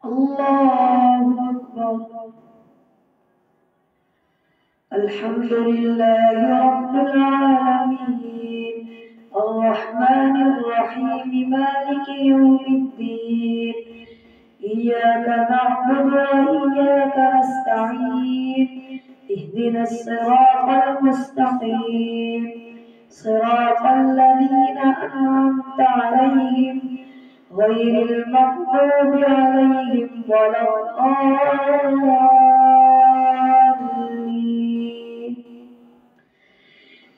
الله أكبر. الحمد لله رب العالمين الرحمن الرحيم مالك يوم الدين إياك نعبد وإياك نستعين اهدنا الصراط المستقيم صراط الذين أنعمت عليهم غير المغضوب عليهم ولا الضالين.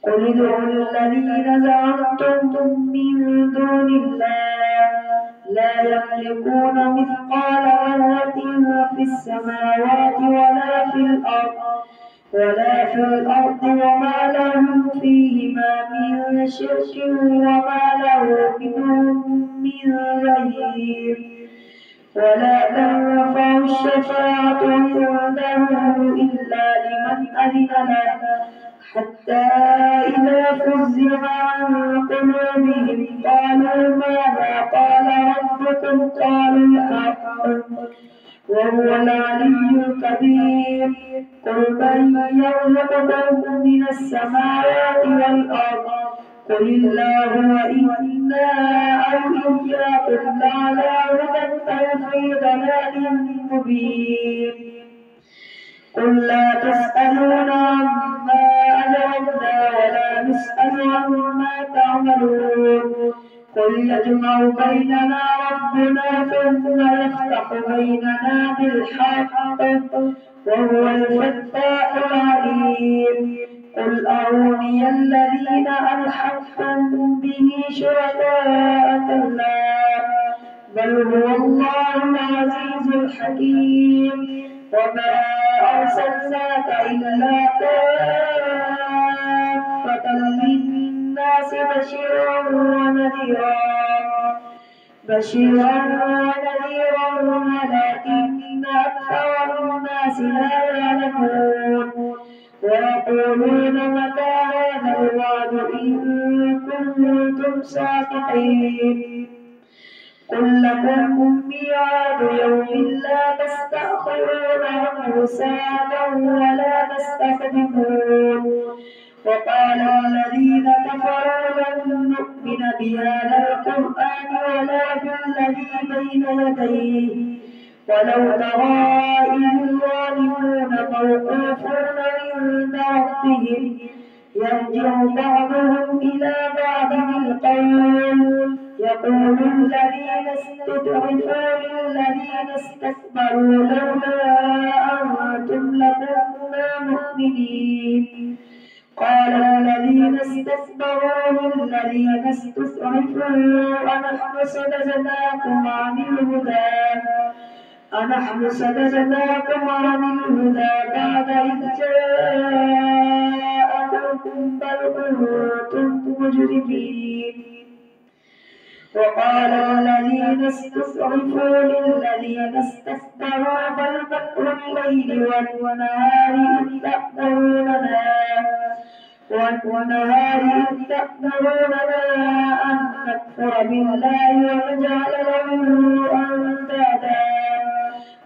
قل ادعوا الذين زعمتم من دون الله لا يملكون مثقال ذرة في السماوات ولا في الأرض وما لهم فيهما من شرك وما له منهم من ظهير. ولا تنفع الشفاعة عنده إلا لمن أذن له حتى إذا فزع عن قلوبهم قالوا ماذا قال ربكم قالوا الحق وهو العلي الكبير. قل من يرزقكم من السماوات والأرض قل الله وإنا أو إياكم لعلى هدى أو في ضلال مبين. قل لا تسألون عما أجرمنا ولا نسأل عما تعملون. قل يجمع بيننا ربنا ثم يفتح بيننا بالحق وهو الفتاح العليم. قل أروني الذين ألحقتم به شركاء كلا بل هو الله العزيز الحكيم. وما أرسلناك إلا كافة للناس بشيرا ونذيرا ولكن أكثر الناس لا يعلمون. ويقولون متى هذا الوعد إن كنتم صادقين. قل لكم ميعاد يوم لا تستأخرون عنه ساعة ولا تستقدمون. وقال الذين كفروا لن نؤمن بهذا القرآن ولا بالذي بين يديه ولو ترى إذ الظالمون موقوفون عند ربهم يرجع بعضهم إلى بعض القول يقول الذين استضعفوا للذين استكبروا لولا أنتم لكنا مؤمنين. قال الذين استكبروا للذين استضعفوا أنحن صددناكم عن الهدى بعد إذ جاءكم بل كنتم مجرمين. وقال الذين استضعفوا للذين استكبروا بل مكر الليل والنهار إذ تأمروننا أن نكفر بالله ونجعل له أندادا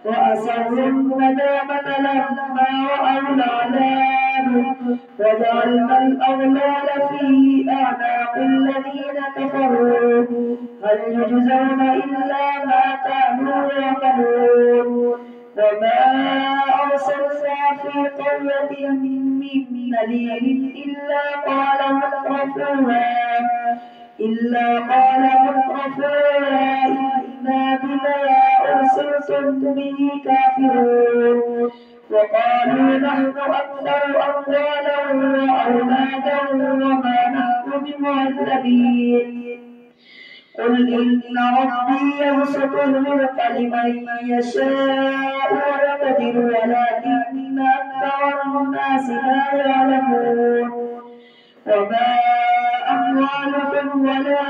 وأسروا الندامة لما رأوا العذاب وجعلنا الأغلال في أعناق الذين كفروا هل يجزون إلا ما كانوا يعملون. وما أرسلنا في قرية من نذير إلا قال مترفوها إنا بما أرسلتم به كافرون. وقالوا نحن أكثر أموالا وأولادا وما نحن بمعذبين. قل إن ربي يبسط الرزق لمن يشاء ويقدر ولكن أكثر الناس لا يعلمون. وما أموالكم ولا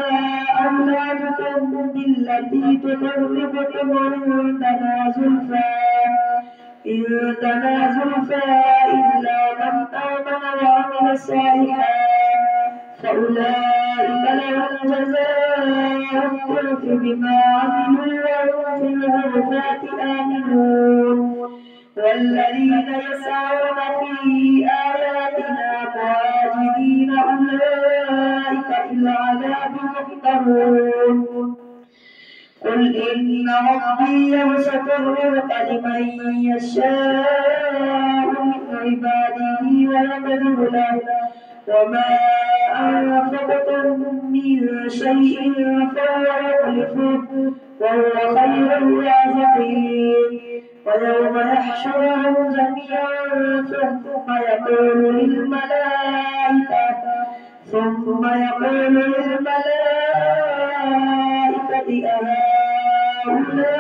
أولادكم بالتي تقربكم عندنا زلفى إلا من آمن وعمل صالحا فأولئك لهم جزاء الضعف بما عملوا وهم في الغرفات والمؤتفكات آمنون والذين يسعون في آياتنا معاجزين أولئك في العذاب محضرون قل إن ربي يبسط الرزق لمن يشاء من عباده ويقدر له وما أنفقتم من شيء فهو يخلفه وهو خير الرازقين ويوم يحشرهم جميعا ثم يقول للملائكة أهؤلاء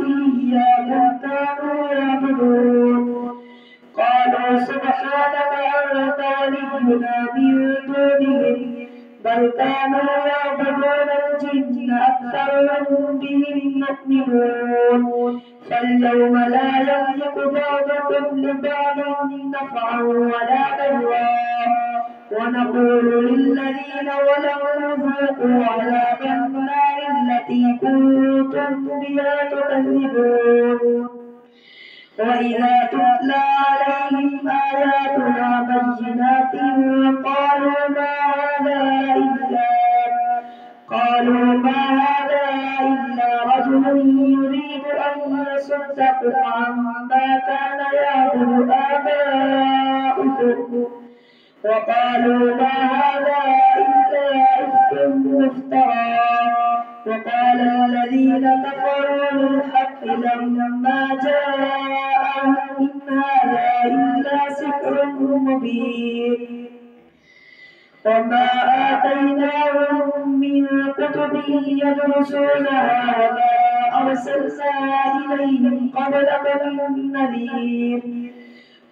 إياكم كانوا يعبدون قالوا سبحانك أنت ولينا من دونهم بل كانوا يعبدون الجن أكثرهم بهم مؤمنون فاليوم لا يملك بعضكم لبعض نفعا ولا ضرا ونقول للذين ظلموا ذوقوا عذاب النار التي كنتم بها تكذبون وإذا تتلى عليهم آياتنا بينات قالوا ما هذا إلا رجل يريد أن يصدكم عما كان يعبد آباؤكم وقالوا ما هذا إلا إفك مفترى وقال الذين كفروا للحق لما جاءهم إن هذا إلا سحر مبين وما آتيناهم من كتب يدرسونها وما أرسلنا إليهم قبلك من نذير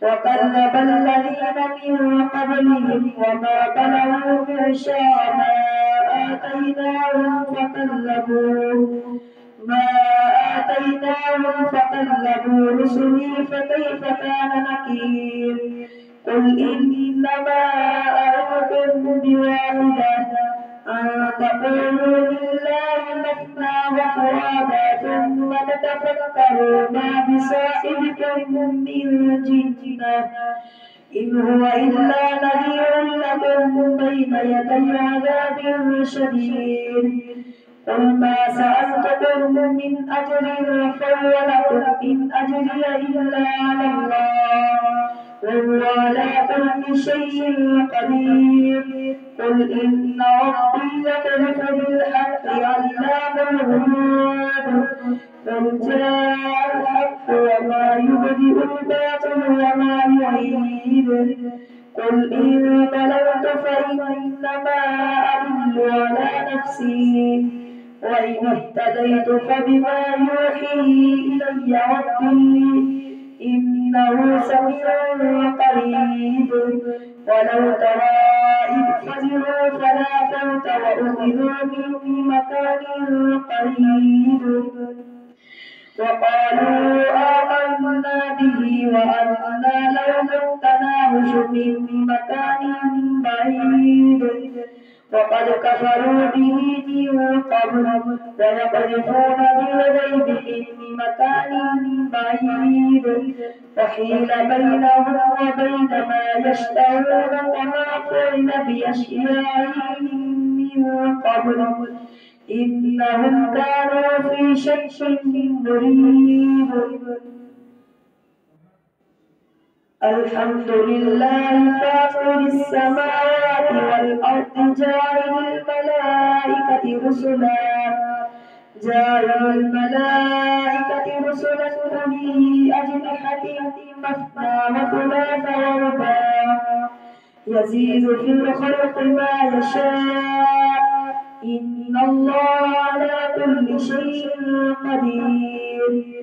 وكذب الذين من قبلهم وما بلغوا معشار ما آتيناهم فكذبوا رسلي فكيف كان نكير قل إنما أعظكم بواحدة أن تقولوا لله مثنى وفرادا ثم تتفكروا ما بصاحبكم من جنة إن هو إلا نذير لكم بين يدي عذاب شديد قل ما سألتكم من أجر فهو لكم إن أجري إلا على الله وهو على كل شيء قدير قل إن ربي يقذف بالحق علام الغيوب قل جاء الحق وما يبدئ الباطل وما يعيد قل إن ضللت فإنما أضل على نفسي وإن اهتديت فبما يوحي إلي ربي إنه سميع قريب ولو ترى إذ فزعوا فلا فوت وأخذوا من مكان قريب وقالوا آمنا به وأنى لهم التناوش من مكان بعيد وقد كفروا به من قبل ويقذفون بالغيب من مكان بعيد وحيل بينهم وبين ما يشتهون كما فعل بأشياعهم من قبل إنهم كانوا في شك مريب الحمد لله فاطر السماوات والأرض جاعل الملائكة رسلا أولي أجنحة مثنى وثلاث ورباع يزيد في الخلق ما يشاء إن الله على كل شيء قدير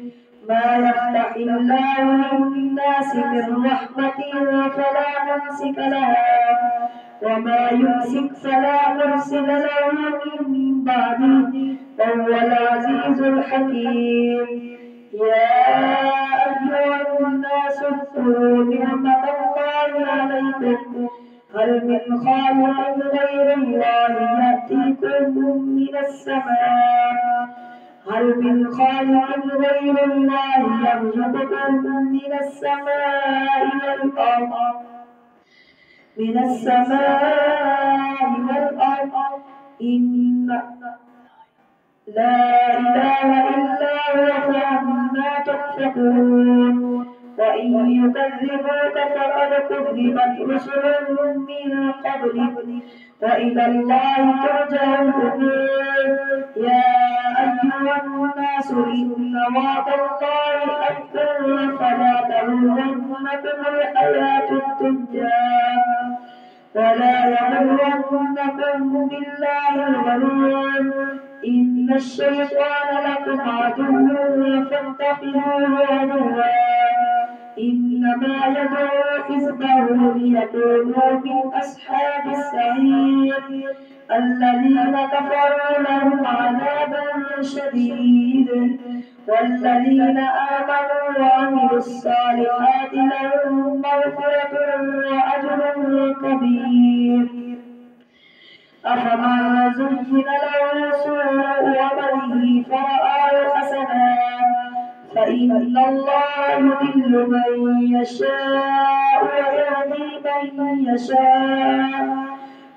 ما يفتح الله للناس من رحمة فلا ممسك لها وما يمسك فلا مرسل له من بعده وهو العزيز الحكيم يا أيها الناس اذكروا نعمة الله عليكم هل من خالق غير الله يأتيكم من السماء هل من خالق غير الله يرزقكم من السماء والأرض إن لا إله إلا هو فأنا تؤفكون وإن يكذبوك فقد كذبت رسل من قبلك وإلى الله ترجع الأمور يا أيها الناس إن وعد الله حق فلا تغرنكم الحياة الدنيا ولا يغرنكم بالله الغرور إن الشيطان لكم عدو فاتخذوه عدوا إنما يدعو حزبه ليكونوا من أصحاب السعير الذين كفروا لهم عذاب شديد والذين آمنوا وعملوا الصالحات لهم مغفرة وأجر كبير أفمن زين له سوء عمله فرآه حسنا فإن الله يضل من يشاء ويهدي من يشاء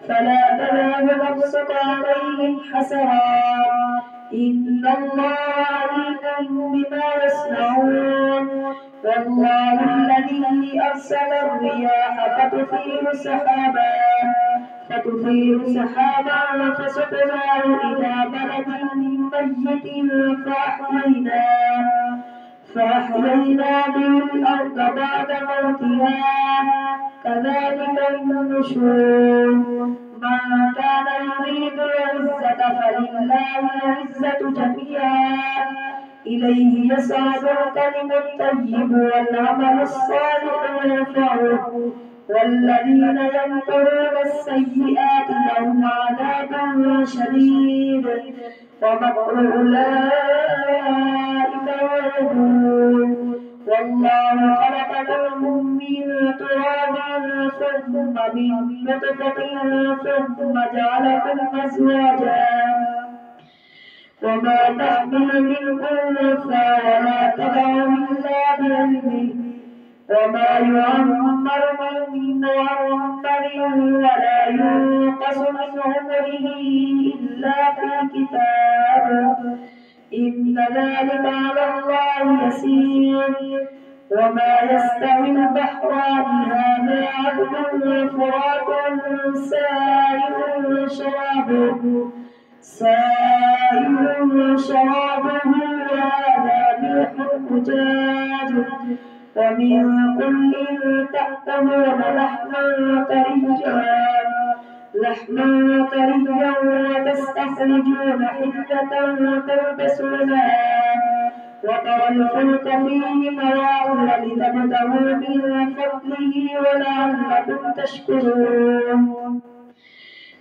فلا تذهب نفسك عليهم حسرات إن الله عليم بما يصنعون والله الذي أرسل الرياح فتثير سحابا فسقناه إلى بلد ميت فأحيينا به الأرض بعد موتها كذلك النشور من كان يريد العزة فلله العزة جميعا إليه يصعد الكلم الطيب والعمل الصالح يرفعه والذين يمكرون السيئات لهم عذاب شديد ومكر أولئك يعلمون والله خلقكم من تراب ثم من نطفة ثم جعلكم أزواجا وما تحمل من أنثى ولا تدع إلا بعلمه وما يعمر من معمر ولا ينقص من عمره إلا في كتاب إن ذلك على الله يسير وما يستوي البحران هذا عذب فرات سائل شرابه وهذا ملح أجاج ومن كل تأكلون لحما طريا وتستخرجون حلة تلبسونها وترى الفلك فيه مواخر لتبتغوا من فضله ولعلكم تشكرون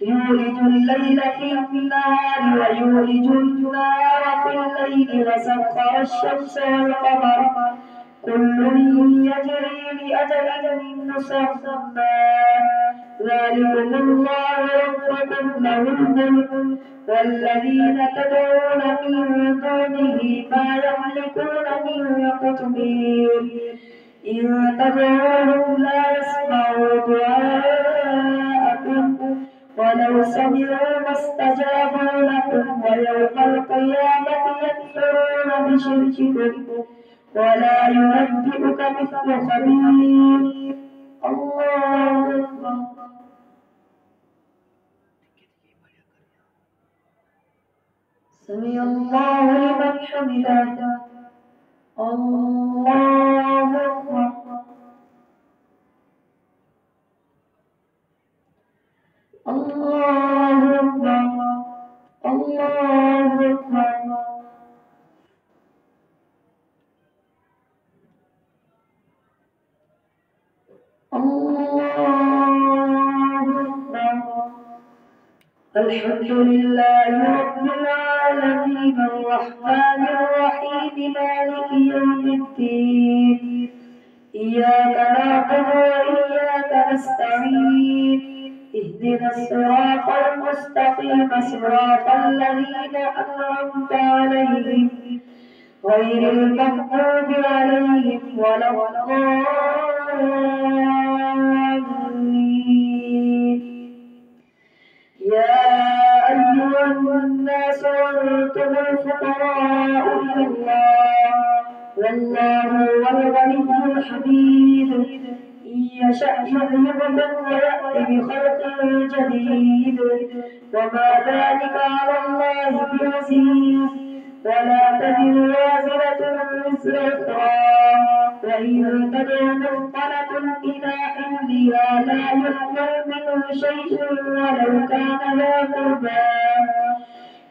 يولج الليل في النهار ويولج النهار في الليل وسخر الشمس والقمر كل يجري لأجل مسمى ذلكم الله ربكم له الملك والذين تدعون من دونه ما يملكون من قطمير إن تدعوهم لا يسمعوا دعاءكم ولو سمعوا ما استجابوا لكم ويوم القيامة يكفرون بشرككم ولا ينبئك مثل خبير الله أكبر سمع الله لمن حمده الله أكبر الله أكبر الله أكبر الحمد لله رب العالمين الرحمن الرحيم مالك يوم الدين إياك نعبد وإياك نستعين اهدنا الصراط المستقيم صراط الذين أنعمت عليهم غير المغضوب عليهم ولا الضالين. يا أيها الناس أنتم الفقراء إلى الله والله هو الغني الحميد. إن يشأ يذهبكم ويأتي بخلق جديد وما ذلك على الله بعزيز. ولا تزر وازرة وزر أخرى وإن تدع مثقلة إلى حملها لا يحمل منه شيء ولو كان ذا قربى.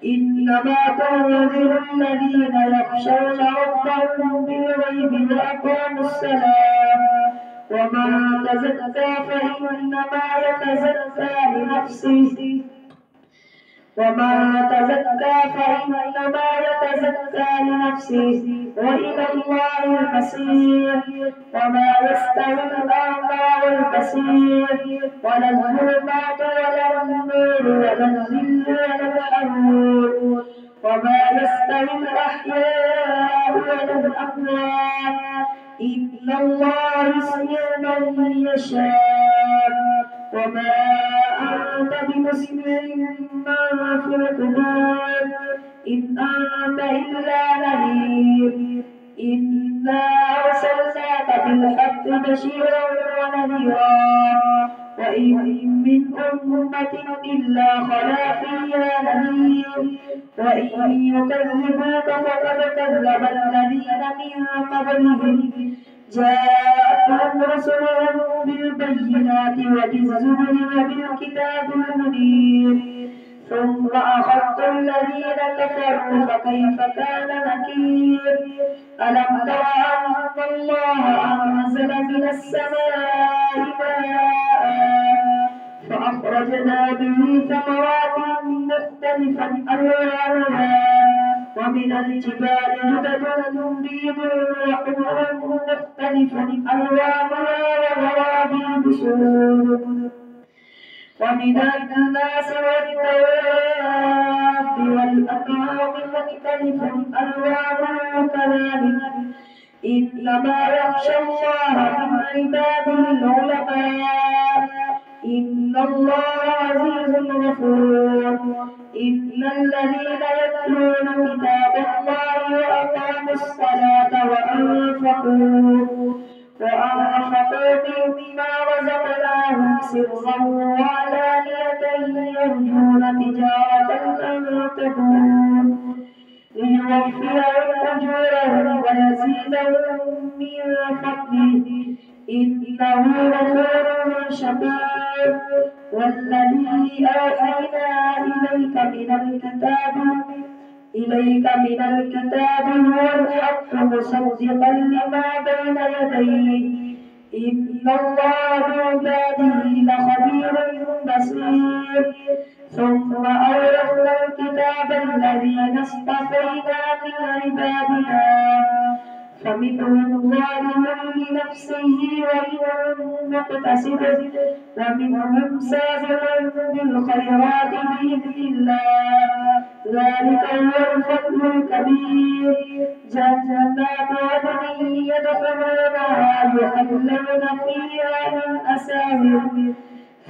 إنما تنذر الذين يخشون ربهم بالغيب وأقاموا الصلاة ومن تزكى فإنما يتزكى لنفسه وإلى الله المصير. وما يستوي الأعمى والبصير ولا الظلمات ولا النور ولا الظل ولا الحرور وما يستوي الأحياء ولا الأموات إن الله يسمع من يشاء. وما أنت بمسمع من في القبور إن أنت إلا نذير. إنا أرسلناك بالحق بشيرا ونذيرا وإن من أمة إلا خلا فيها نذير. وإن يكذبوك فقد كذب الذين من قبلهم جاءتهم رسلهم بالبينات وبالزبر وبالكتاب المنير ثم أخذت الذين كفروا فكيف كان نكير. ألم تر أن الله أنزل من السماء ماء فأخرجنا به ثمرات مختلفا ألوانها ومن الجبال جدد بيض وحمر مختلف ألوانها وغرابيب سود. ومن الناس والدواب والأنعام مختلف ألوانه كذلك إنما يخشى الله من عباده العلماء إن الله عزيز غفور. إن الذين يتلون كتاب الله وأقاموا الصلاة وأنفقوا مما رزقناهم سرا وعلانية يرجون تجارة لن تبور ليوفيهم أجورهم ويزيدهم من فضله إنه غفور شكور. والذي أوحينا إليك من الكتاب هو الحق مصدقا لما بين يديه إن الله بعباده لخبير بصير. ثم أورثنا الكتاب الذين اصطفينا من عبادنا فمنهم ظالم لنفسه ومنهم مقتصد ومنهم سابق بالخيرات بإذن الله ذلك هو الفضل الكبير. جنات عدن يدخلونها يحلون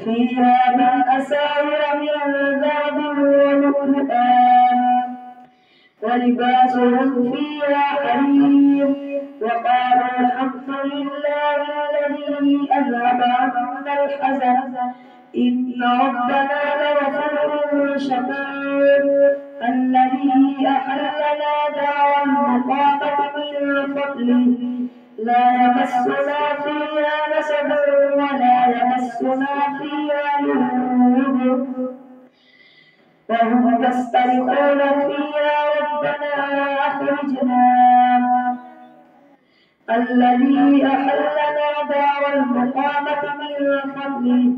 فيها من أساور من ذهب ولؤلؤا ولباسهم فيها حرير. وقالوا الحمد لله الذي أذهب عنا الحزن إن ربنا لغفور شكور. الذي أحلنا دار المقامة من فضله لا يمسنا فيها نسب ولا يمسنا فيها لغوب وهم يسترخون فيها ربنا أخرجنا. الذي أحلنا دار المقامة من فضله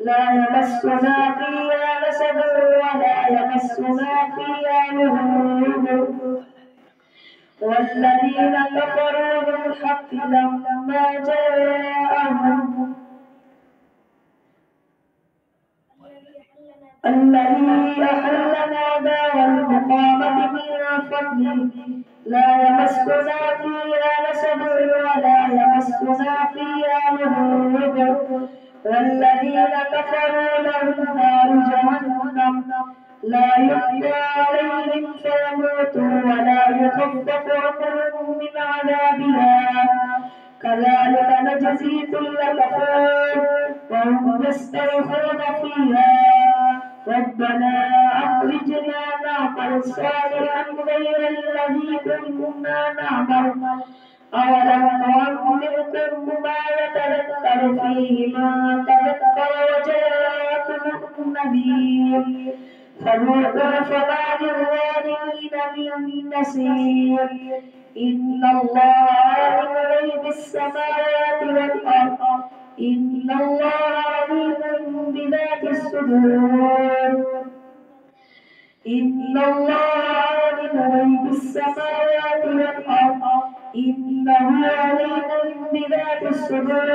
لا يمسنا فيها نسب ولا يمسنا فيها لغوب. والذين كفروا بالحق لما جاءهم الذي أحلنا دار المقامة من فضله لا يمسنا فيها نسب ولا يمسنا فيها لغوب والذين كفروا لهم نار جهنم لا يقضى عليهم فيموتوا ولا يخفف عنهم من عذابها كذلك نجزي كل كفور وهم يسترخون فيها ربنا أخرجنا نعمل صالحا غير الذي كنا نعمل أولم نعمركم ما يتذكر فيه من تذكر وجاءكم النذير فذوقوا فما للظالمين من نصير إن الله عالم غيب السماوات والأرض إن الله عليم بذات الصدور إن الله عالم غيب السماوات والأرض إنه عليم بذات الصدور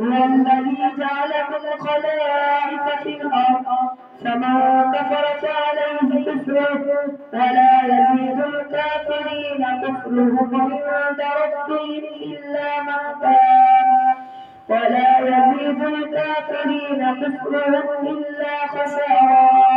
هو الذي جعلكم خلائف في الأرض فمن كفر فعليه كفره ولا يزيد الكافرين كفرهم عند ربهم إلا مقتا ولا يزيد الكافرين كفرهم إلا خسارا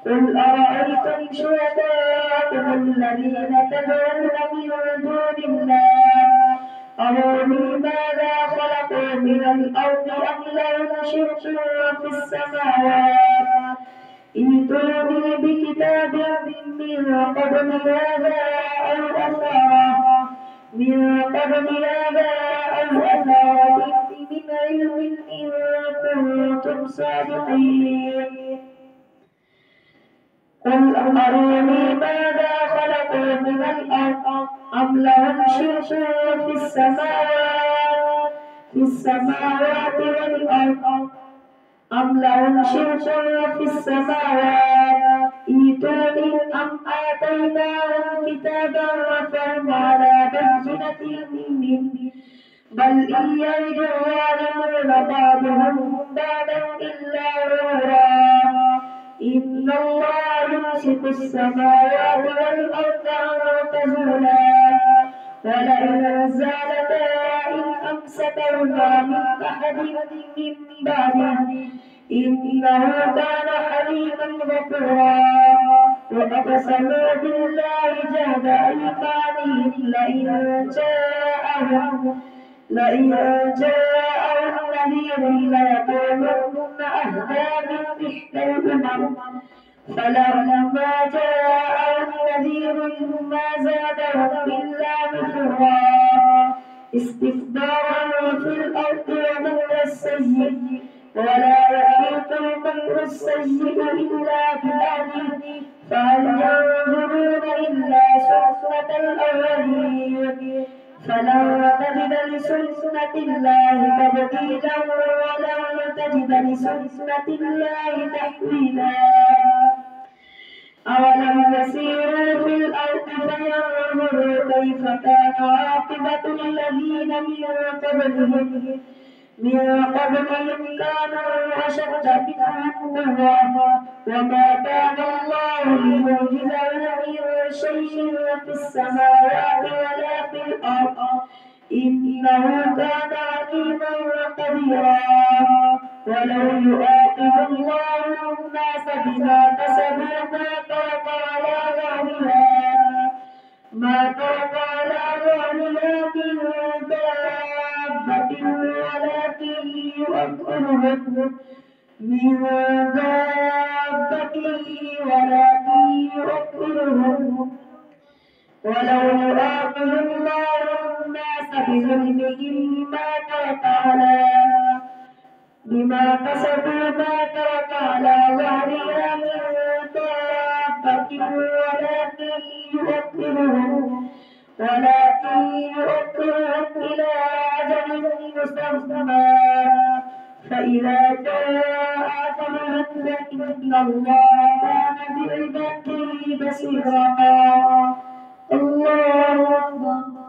قل أرأيتم شهداءكم الذين تدعون من دون الله أروني ماذا خلقوا من الأرض أم لهم شرك في السماوات ائتوني بكتاب من قبل هذا أو أثارة من قبل هذا أو أثارة من علم إن كنتم صادقين قل أروني ماذا خلقوا من الأرض أم لهم شرك في السماوات والأرض أم لهم شرك في السماوات ائتوني أم آتيناهم كتابا فهم على بينة منه بل إن يرد الظالمون بعضهم بعضا إلا غرورا إن الله يمسك السماوات والأرض أن تزولا ولئن زالتا إن أمسكهما من أحد من بعده إنه كان حليما غفورا وأقسموا بالله جهد أيمانهم لئن جاءهم نذير ليكونن أهدى من إحدى الأمم فلما جاءهم نذير ما زادهم إلا نفورا استكبارا في الأرض ومكر السيء ولا يحيط المكر السيء إلا بأهله فهل ينظرون إلا سنة الأولين فلن تجد لسنة الله تبديلا ولن تجد لسنة الله تحويلا أولم يسيروا في الأرض فينظروا كيف كان عاقبة الذين من قبلهم كانوا أشد منهم قوة وما كان الله ليعجزه من شيء في السماوات ولا في الأرض إنه كان عليما قديرا ولو يؤاخذ الله الناس بما كسبوا ما ترك على ظهرها من دابة ولكن يؤخرهم ولو يؤاخذ الله الناس بظلمهم بما كسبوا ما ترك على ظهرها من دابة ولكن يؤخرهم إلى أجل مسمى فإذا جاء أجلهم فإن الله كان بعباده بصيرا الله أكبر.